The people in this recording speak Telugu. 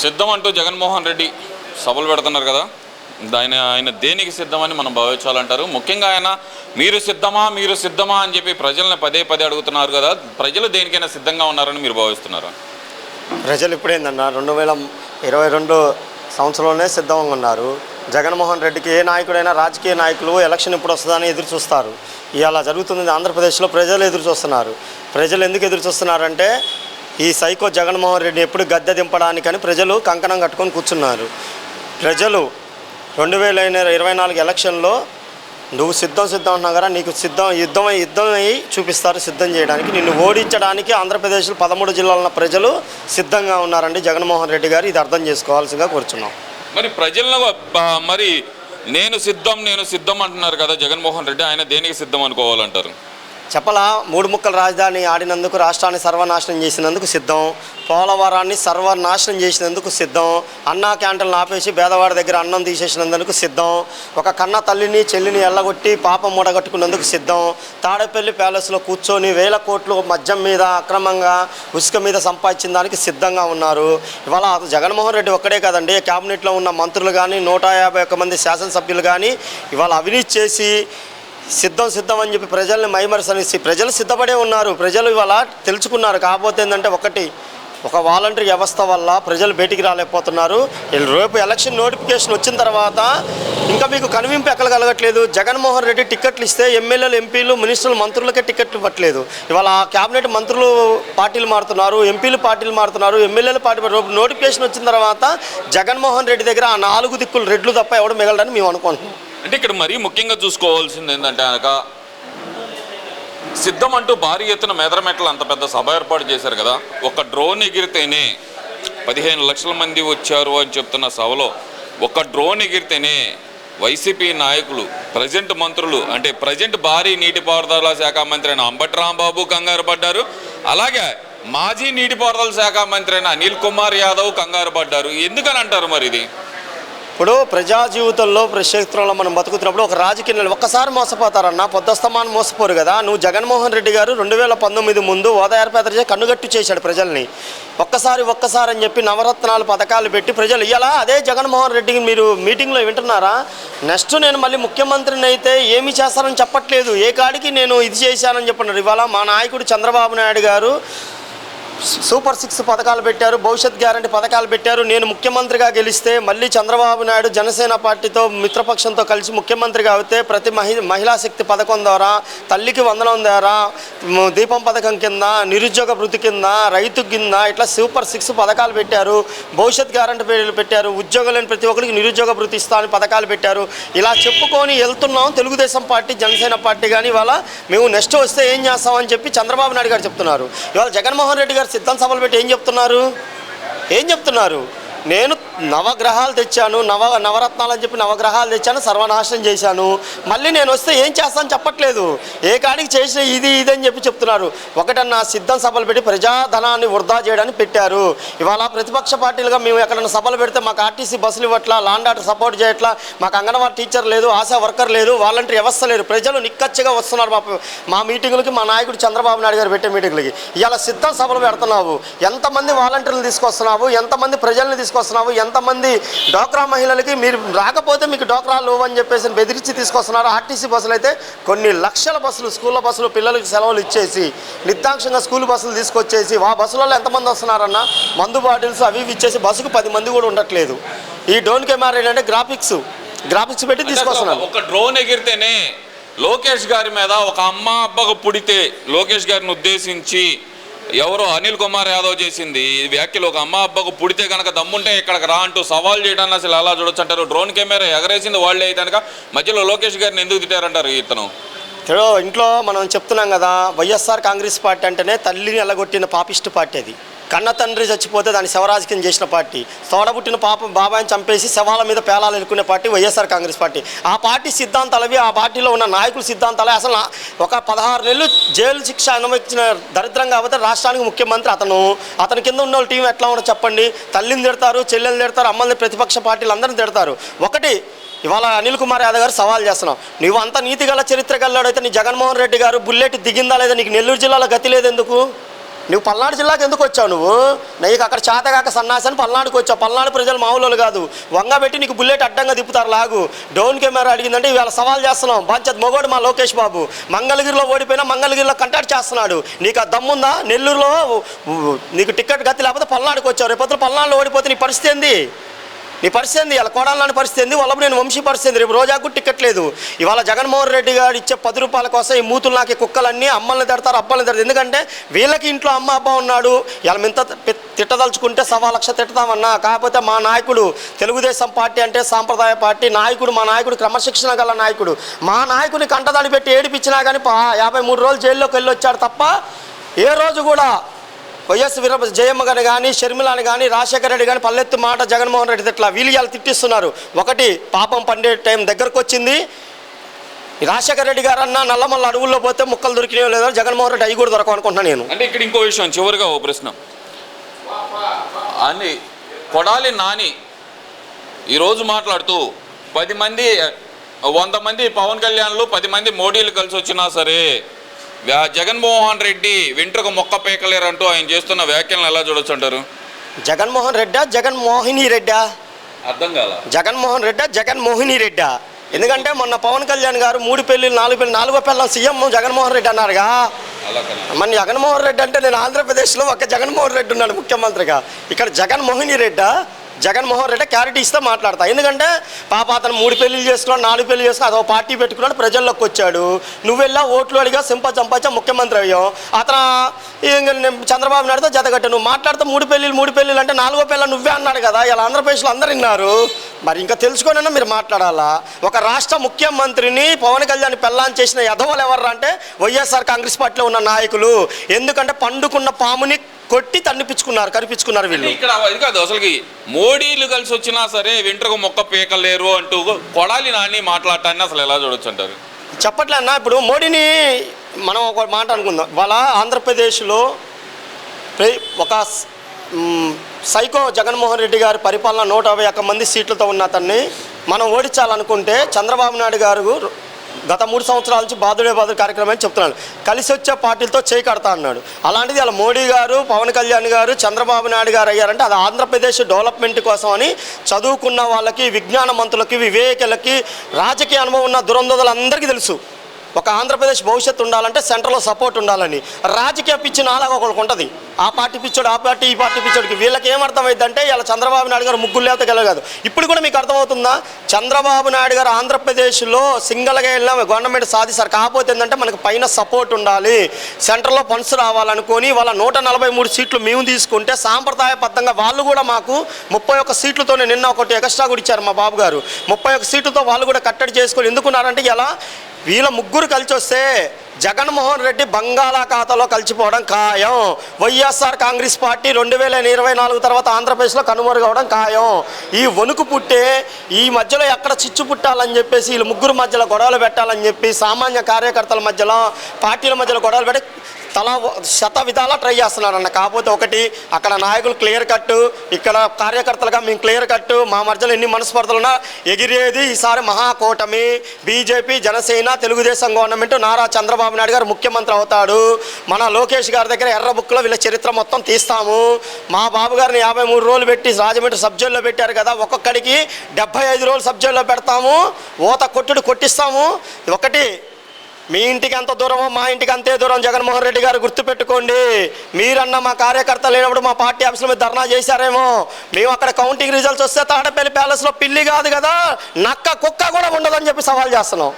సిద్ధం అంటూ జగన్మోహన్ రెడ్డి సభలు పెడుతున్నారు కదా, ఆయన దేనికి సిద్ధమని మనం భావించాలంటారు? ముఖ్యంగా ఆయన మీరు సిద్ధమా అని చెప్పి ప్రజల్ని పదే అడుగుతున్నారు కదా, ప్రజలు దేనికైనా సిద్ధంగా ఉన్నారని మీరు భావిస్తున్నారు? ప్రజలు ఇప్పుడేందన్న 2022 సంవత్సరంలోనే సిద్ధంగా ఉన్నారు. జగన్మోహన్ రెడ్డికి ఏ నాయకుడైనా రాజకీయ నాయకులు ఎలక్షన్ ఎప్పుడు వస్తుందని ఎదురు చూస్తారు. ఇలా జరుగుతుంది ఆంధ్రప్రదేశ్లో. ప్రజలు ఎదురు చూస్తున్నారు. ప్రజలు ఎందుకు ఎదురు చూస్తున్నారంటే ఈ సైకో జగన్మోహన్ రెడ్డిని ఎప్పుడు గద్దె దింపడానికని ప్రజలు కంకణం కట్టుకొని కూర్చున్నారు. ప్రజలు 2024 ఎలక్షన్లో నువ్వు సిద్ధం అంటున్నావు కదా, నీకు యుద్ధం అయ్యి చూపిస్తారు. సిద్ధం చేయడానికి, నిన్ను ఓడించడానికి ఆంధ్రప్రదేశ్లో 13 జిల్లాల ప్రజలు సిద్ధంగా ఉన్నారండి. జగన్మోహన్ రెడ్డి గారు ఇది అర్థం చేసుకోవాల్సిందిగా కోరుచున్నాం. మరి ప్రజలను మరి నేను సిద్ధం అంటున్నారు కదా జగన్మోహన్ రెడ్డి, ఆయన దేనికి సిద్ధం అనుకోవాలంటారు? చెప్పలా 3 ముక్కల రాజధాని ఆడినందుకు, రాష్ట్రాన్ని సర్వనాశనం చేసినందుకు సిద్ధం, పోలవరాన్ని సర్వనాశనం చేసినందుకు సిద్ధం, అన్నా క్యాంటీన్లు ఆపేసి పేదవాడి దగ్గర అన్నం తీసేసినందుకు సిద్ధం, ఒక కన్న తల్లిని చెల్లిని ఎల్లగొట్టి పాపం మూడగట్టుకున్నందుకు సిద్ధం, తాడేపల్లి ప్యాలెస్లో కూర్చొని 1000 కోట్లు మద్యం మీద అక్రమంగా ఉసుక మీద సంపాదించిన దానికి సిద్ధంగా ఉన్నారు. ఇవాళ జగన్మోహన్ రెడ్డి ఒక్కడే కదండి, క్యాబినెట్లో ఉన్న మంత్రులు కానీ 151 మంది శాసనసభ్యులు కానీ ఇవాళ అవినీతి చేసి సిద్ధం అని చెప్పి ప్రజల్ని మైమరసనిసి ప్రజలు సిద్ధపడే ఉన్నారు. ప్రజలు ఇవాళ తెలుసుకున్నారు. కాకపోతే ఏంటంటే ఒక వాలంటరీ వ్యవస్థ వల్ల ప్రజలు బయటికి రాలేకపోతున్నారు. రేపు ఎలక్షన్ నోటిఫికేషన్ వచ్చిన తర్వాత ఇంకా మీకు కనువింపు ఎక్కడ కలగట్లేదు. జగన్మోహన్ రెడ్డి టికెట్లు ఇస్తే ఎమ్మెల్యేలు, ఎంపీలు, మినిస్టర్లు, మంత్రులకే టికెట్లు ఇవ్వట్లేదు. ఇవాళ క్యాబినెట్ మంత్రులు పార్టీలు మారుతున్నారు, ఎంపీలు పార్టీలు మారుతున్నారు, ఎమ్మెల్యేలు పార్టీ. నోటిఫికేషన్ వచ్చిన తర్వాత జగన్మోహన్ రెడ్డి దగ్గర ఆ 4 దిక్కులు రెడ్లు తప్ప ఎవడు మిగలడని మేము అనుకుంటున్నాం. అంటే ఇక్కడ మరీ ముఖ్యంగా చూసుకోవాల్సింది ఏంటంటే కనుక సిద్ధం అంటూ భారీ ఎత్తున మెదరమెట్ల అంత పెద్ద సభ ఏర్పాటు చేశారు కదా, ఒక డ్రోన్ ఎగిరితేనే 15 లక్షల మంది వచ్చారు అని చెప్తున్న సభలో ఒక డ్రోన్ ఎగిరితేనే వైసీపీ నాయకులు, ప్రజెంట్ మంత్రులు, అంటే ప్రజెంట్ భారీ నీటిపారుదల శాఖ మంత్రి అయిన అంబటి రాంబాబు కంగారు పడ్డారు. అలాగే మాజీ నీటిపారుదల శాఖ మంత్రి అయిన అనిల్ కుమార్ యాదవ్ కంగారు పడ్డారు. ఎందుకని అంటారు మరి ఇది? ఇప్పుడు ప్రజా జీవితంలో ప్రక్షేత్రంలో మనం బతుకుతున్నప్పుడు ఒక రాజకీయ ఒక్కసారి మోసపోతారన్న, పొద్దుస్తమానం మోసపోరు కదా. నువ్వు జగన్మోహన్ రెడ్డి గారు 2019 ముందు ఓదార్పేద కన్నుగట్టు చేశాడు ప్రజల్ని. ఒక్కసారి అని చెప్పి నవరత్నాలు పథకాలు పెట్టి ప్రజలు ఇలా అదే జగన్మోహన్ రెడ్డికి మీరు మీటింగ్లో వింటున్నారా? నెక్స్ట్ నేను మళ్ళీ ముఖ్యమంత్రిని అయితే ఏమి చేస్తానని చెప్పట్లేదు, ఏ కాడికి నేను ఇది చేశానని చెప్పన్నారు. ఇవాళ మా నాయకుడు చంద్రబాబు నాయుడు గారు సూపర్ 6 పథకాలు పెట్టారు, భవిష్యత్ గ్యారంటీ పథకాలు పెట్టారు. నేను ముఖ్యమంత్రిగా గెలిస్తే మళ్ళీ చంద్రబాబు నాయుడు జనసేన పార్టీతో మిత్రపక్షంతో కలిసి ముఖ్యమంత్రిగా అవుతే ప్రతి మహిళా శక్తి పథకం ద్వారా, తల్లికి వందనం ద్వారా, దీపం పథకం కింద, నిరుద్యోగ భృతి కింద, రైతు కింద ఇట్లా సూపర్ 6 పథకాలు పెట్టారు. భవిష్యత్ గ్యారంటీ పెట్టారు. ఉద్యోగం లేని ప్రతి ఒక్కరికి నిరుద్యోగ భృతి ఇస్తామని పథకాలు పెట్టారు. ఇలా చెప్పుకొని వెళ్తున్నాం తెలుగుదేశం పార్టీ, జనసేన పార్టీ. కానీ ఇవాళ మేము నెక్స్ట్ వస్తే ఏం చేస్తామని చెప్పి చంద్రబాబు నాయుడు గారు చెప్తున్నారు. ఇవాళ జగన్మోహన్ రెడ్డి గారు సిద్ధం సభలు పెట్టి ఏం చెప్తున్నారు? నేను నవగ్రహాలు తెచ్చాను, నవరత్నాలు అని చెప్పి నవగ్రహాలు తెచ్చాను, సర్వనాశనం చేశాను, మళ్ళీ నేను వస్తే ఏం చేస్తాను చెప్పట్లేదు. ఏ కాడికి చేసిన ఇది అని చెప్పి చెప్తున్నారు. ఒకటన్నా సిద్ధం సభలు పెట్టి ప్రజాధనాన్ని వృధా చేయడానికి పెట్టారు. ఇవాళ ప్రతిపక్ష పార్టీలుగా మేము ఎక్కడన్నా సభలు పెడితే మాకు ఆర్టీసీ బస్సులు ఇవ్వట్లా, లాండ్ ఆర్డర్ సపోర్ట్ చేయట్లా, మాకు అంగన్వాడీ టీచర్ లేదు, ఆశా వర్కర్ లేదు, వాలంటరీ వ్యవస్థ లేదు. ప్రజలు నిక్కచ్చిగా వస్తున్నారు మా మీటింగులకి, మా నాయకుడు చంద్రబాబు నాయుడు గారు పెట్టే మీటింగులకి. ఇవాళ సిద్ధం సభలు పెడుతున్నావు. ఎంతమంది వాలంటీర్లు తీసుకొస్తున్నావు, ఎంతమంది ప్రజల్ని తీసుకొస్తున్నావు, ఎంతమంది డోక్రా మహిళలకి మీరు రాకపోతే మీకు డోక్రా లోవ్ అని చెప్పేసి బెదిరించి తీసుకొస్తున్నారు. ఆర్టీసీ బస్సులు అయితే కొన్ని లక్షల బస్సులు, స్కూళ్ళ బస్సులు పిల్లలకి సెలవులు ఇచ్చేసి నిర్దాక్షంగా స్కూల్ బస్సులు తీసుకొచ్చేసి ఆ బస్సులలో ఎంతమంది వస్తున్నారన్న, మందు బాటిల్స్ అవి ఇచ్చేసి బస్సుకు 10 మంది కూడా ఉండట్లేదు. ఈ డ్రోన్ కెమెరా ఏంటంటే గ్రాఫిక్స్ పెట్టి తీసుకొస్తున్నారు. ఒక డ్రోన్ ఎగిరితేనే లోకేష్ గారి మీద ఒక అమ్మ అబ్బకు పుడితే లోకేష్ గారిని ఉద్దేశించి ఎవరో అనిల్ కుమార్ యాదవ్ చేసింది వ్యాఖ్యలు, ఒక అమ్మ అబ్బకు పుడితే కనుక దమ్ముంటే ఇక్కడికి రా అంటూ సవాల్ చేయడాన్ని అసలు అలా చూడొచ్చు అంటారు. డ్రోన్ కెమెరా ఎగరేసింది వాళ్ళే అయితే కనుక మధ్యలో లోకేష్ గారిని ఎందుకు తిట్టారంటారు? ఇతను ఇంట్లో మనం చెప్తున్నాం కదా, వైఎస్ఆర్ కాంగ్రెస్ పార్టీ అంటేనే తల్లిని ఎల్లగొట్టిన పాపిస్ట్ పార్టీ. అది కన్న తండ్రి చచ్చిపోతే దాన్ని శవరాజకీయం చేసిన పార్టీ, తోడబుట్టిన బాబాయిని చంపేసి శవాల మీద పేలాలు ఎన్నుకునే పార్టీ వైఎస్ఆర్ కాంగ్రెస్ పార్టీ. ఆ పార్టీ సిద్ధాంతాలవి, ఆ పార్టీలో ఉన్న నాయకుల సిద్ధాంతాలు. అసలు ఒక 16 నెలలు జైలు శిక్ష అనుభవించిన దరిద్రంగా అవుతారు రాష్ట్రానికి ముఖ్యమంత్రి అతని కింద ఉన్న టీం ఎట్లా ఉండో చెప్పండి. తల్లిని తిడతారు, చెల్లెలు తిడతారు, అమ్మల్ని ప్రతిపక్ష పార్టీలు అందరిని తిడతారు. ఇవాళ అనిల్ కుమార్ యాదవ్ గారు సవాల్ చేస్తున్నావు, నువ్వు అంత నీతి గల చరిత్ర గల్లాడైతే నీ జగన్మోహన్ రెడ్డి గారు బుల్లెట్ దిగిందా లేదా? నీకు నెల్లూరు జిల్లాలో గతి లేదు ఎందుకు? నువ్వు పల్నాడు జిల్లాకి ఎందుకు వచ్చావు? నువ్వు నీకు అక్కడ చేతగాక సన్నాసని పల్నాడుకి వచ్చావు. పల్నాడు ప్రజలు మామూలు కాదు, వంగబెట్టి నీకు బుల్లెట్ అడ్డంగా తిప్పుతారు. లాగు డ్రోన్ కెమెరా అడిగిందంటే ఇవాళ సవాల్ చేస్తున్నాం. బాంచద్ మొగోడు మా లోకేష్ బాబు మంగళగిరిలో ఓడిపోయినా మంగళగిరిలో కంటాక్ట్ చేస్తున్నాడు. నీకు ఆ దమ్ముందా? నెల్లూరులో నీకు టికెట్ గతి లేకపోతే పల్నాడుకి వచ్చావు. రేపొద్దు పల్నాడులో ఓడిపోతే నీ పరిస్థితి ఏంది? నీ పరిస్థితి ఏంది? ఇలా కోడాలని పరిస్థితి ఏంది? వాళ్ళప్పుడు నేను వంశీ పరిస్థితి ఏంది? రేపు రోజాకు టికెట్ లేదు. ఇవాళ జగన్మోహన్ రెడ్డి గారు ఇచ్చే 10 రూపాయల కోసం ఈ మూతులు నాకే కుక్కలన్నీ అమ్మల్ని తిడతారు, అబ్బాల్ని తిడతారు. ఎందుకంటే వీళ్ళకి ఇంట్లో అమ్మ అబ్బా ఉన్నాడు. ఇలా మింత తిట్టదలుచుకుంటే 1,00,000 తిడతామన్నా. కాకపోతే మా నాయకుడు తెలుగుదేశం పార్టీ అంటే సాంప్రదాయ పార్టీ నాయకుడు. మా నాయకుడు క్రమశిక్షణ గల నాయకుడు. మా నాయకుడిని కంటదాడి పెట్టి ఏడిపించినా కానీ 53 రోజులు జైల్లోకి వెళ్ళి వచ్చాడు తప్ప ఏ రోజు కూడా వైఎస్ జయమ్మ గారిని కానీ షర్మిలాని కానీ రాజశేఖర రెడ్డి కానీ పల్లెత్తు మాట జగన్మోహన్ రెడ్డి తిట్లా. వీళ్ళు ఇలా తిట్టిస్తున్నారు. ఒకటి పాపం పండే టైం దగ్గరకు వచ్చింది. రాజశేఖర రెడ్డి గారు అన్న నల్లమల్ల అడవుల్లో పోతే ముక్కలు దొరికినాయో లేదో జగన్మోహన్ రెడ్డి అవి కూడా దొరకనుకుంటున్నాను నేను. అంటే ఇక్కడ ఇంకో విషయం, చివరిగా ఓ ప్రశ్న అని కొడాలి నాని ఈరోజు మాట్లాడుతూ 100 మంది పవన్ కళ్యాణ్లు 10 మంది మోడీలు కలిసి వచ్చినా సరే జగన్మోహన్ రెడ్డి వెంట్రుక మొక్క పేకలేరంటూ ఆయన చేస్తున్న వ్యాఖ్యలను ఎలా చూడొచ్చు అంటారు? జగన్మోహన్ రెడ్డా జగన్మోహిని రెడ్డా? అర్థం కాల. జగన్మోహన్ రెడ్డా జగన్మోహిని రెడ్డా? ఎందుకంటే మొన్న పవన్ కళ్యాణ్ గారు 3 పెళ్ళిళ్ళు 4 పెళ్ళి 4వ పిల్లల సీఎం జగన్మోహన్ రెడ్డి అన్నారుగా. మన జగన్మోహన్ రెడ్డి అంటే నేను ఆంధ్రప్రదేశ్లో ఒక జగన్మోహన్ రెడ్డి ఉన్నాడు ముఖ్యమంత్రిగా. ఇక్కడ జగన్మోహిని రెడ్డా జగన్మోహన్ రెడ్డి క్లారిటీ ఇస్తే మాట్లాడతా. ఎందుకంటే పాప అతను 3 పెళ్ళిళ్ళు చేసుకున్నాడు, 4 పెళ్ళి చేసుకున్నాడు, అదో పార్టీ పెట్టుకున్నాడు, ప్రజల్లోకి వచ్చాడు. నువ్వెళ్ళా ఓట్లు అడిగా సంపాదించా ముఖ్యమంత్రి అయ్యావు. అతను చంద్రబాబు నాయుడుతో జతగట్టు. నువ్వు మాట్లాడితే 3 పెళ్ళిళ్ళు అంటే 4వ పిల్ల నువ్వే అన్నాడు కదా. ఇలా ఆంధ్రప్రదేశ్లో అందరు విన్నారు. మరి ఇంకా తెలుసుకోనన్నా మీరు మాట్లాడాలా? ఒక రాష్ట్ర ముఖ్యమంత్రిని పవన్ కళ్యాణ్ పెళ్ళాన్ని చేసిన యధవలు ఎవర్రా అంటే వైఎస్ఆర్ కాంగ్రెస్ పార్టీలో ఉన్న నాయకులు. ఎందుకంటే పండుకున్న పాముని కొట్టి కనిపించుకున్నారు వీళ్ళు. ఇక్కడ అది కాదు, అసలుకి మోడీలు కలిసి వచ్చినా సరే వెంట్రుక మొక్క పీకలేరు అంటూ కొడాలి నాని మాట్లాడటాన్ని అసలు ఎలా చూడొచ్చు అంటారు? చెప్పట్లే అన్న. ఇప్పుడు మోడీని మనం ఒక మాట అనుకుందాం. వాళ్ళ ఆంధ్రప్రదేశ్లో ఒక సైకో జగన్మోహన్ రెడ్డి గారి పరిపాలన 151 మంది సీట్లతో ఉన్న అతన్ని మనం ఓడించాలనుకుంటే చంద్రబాబు నాయుడు గారు గత 3 సంవత్సరాల నుంచి బాదుడే కార్యక్రమాన్ని చెప్తున్నాడు. కలిసి వచ్చే పార్టీలతో చేయి కడతా అన్నాడు. అలాంటిది అలా మోడీ గారు, పవన్ కళ్యాణ్ గారు, చంద్రబాబు నాయుడు గారు అయ్యారంటే అది ఆంధ్రప్రదేశ్ డెవలప్మెంట్ కోసం అని చదువుకున్న వాళ్ళకి, విజ్ఞానవంతులకి, వివేకులకి, రాజకీయ అనుభవం ఉన్న దురంధులందరికీ తెలుసు. ఒక ఆంధ్రప్రదేశ్ భవిష్యత్తు ఉండాలంటే సెంట్రల్లో సపోర్ట్ ఉండాలని. రాజకీయ పిచ్చి నాలాగా ఒకరికి ఉంటుంది. ఆ పార్టీ పిచ్చోడు, ఆ పార్టీ, ఈ పార్టీ పిచ్చోడికి. వీళ్ళకి ఏమర్థమైందంటే ఇలా చంద్రబాబు నాయుడు గారు ముగ్గురు లేకపోతే గెలవదు. ఇప్పుడు కూడా మీకు అర్థమవుతుందా? చంద్రబాబు నాయుడు గారు ఆంధ్రప్రదేశ్లో సింగిల్గా వెళ్ళిన గవర్నమెంట్ సాధిస్తారు. కాకపోతే ఏంటంటే మనకు పైన సపోర్ట్ ఉండాలి, సెంట్రల్లో ఫండ్స్ రావాలనుకొని వాళ్ళ 143 సీట్లు మేము తీసుకుంటే సాంప్రదాయబద్ధంగా వాళ్ళు కూడా మాకు 31 సీట్లతోనే నిన్న ఒకటి ఎక్స్ట్రా కూడా ఇచ్చారు మా బాబు గారు. 31 సీట్లతో వాళ్ళు కూడా కట్టడి చేసుకొని ఎందుకున్నారంటే ఇలా వీళ్ళ ముగ్గురు కలిసి వస్తే జగన్మోహన్ రెడ్డి బంగాళాఖాతంలో కలిసిపోవడం ఖాయం. వైఎస్ఆర్ కాంగ్రెస్ పార్టీ 2024 తర్వాత ఆంధ్రప్రదేశ్లో కనుమరుగవడం ఖాయం. ఈ వణుకు పుట్టే ఈ మధ్యలో ఎక్కడ చిచ్చు పుట్టాలని చెప్పేసి వీళ్ళు ముగ్గురు మధ్యలో గొడవలు పెట్టాలని చెప్పి సామాన్య కార్యకర్తల మధ్యలో, పార్టీల మధ్యలో గొడవలు పెట్టి తలా శత విధాలా ట్రై చేస్తున్నారన్న. కాకపోతే ఒకటి, అక్కడ నాయకులు క్లియర్ కట్టు, ఇక్కడ కార్యకర్తలుగా మేము క్లియర్ కట్టు. మా మధ్యలో ఎన్ని మనస్పర్ధలున్నా ఎగిరేది ఈసారి మహాకూటమి, బీజేపీ, జనసేన, తెలుగుదేశం గవర్నమెంట్. నారా చంద్రబాబు నాయుడు గారు ముఖ్యమంత్రి అవుతాడు. మన లోకేష్ గారి దగ్గర ఎర్ర బుక్లో వీళ్ళ చరిత్ర మొత్తం తీస్తాము. మా బాబు గారిని 53 రోజులు పెట్టి రాజమండ్రి సబ్ జైల్లో పెట్టారు కదా, ఒక్కొక్కడికి 75 రోజులు సబ్ జైల్లో పెడతాము, ఓత కొట్టుడు కొట్టిస్తాము. ఒకటి, మీ ఇంటికి ఎంత దూరమో మా ఇంటికి అంతే దూరం. జగన్మోహన్ రెడ్డి గారు గుర్తుపెట్టుకోండి. మీరన్న మా కార్యకర్తలు లేనప్పుడు మా పార్టీ ఆఫీసులో మీరు ధర్నా చేశారేమో, మేము అక్కడ కౌంటింగ్ రిజల్ట్స్ వస్తే తాడపల్లి ప్యాలెస్లో పిల్లి కాదు కదా, నక్క కుక్క కూడా ఉండదని చెప్పి సవాల్ చేస్తున్నాం.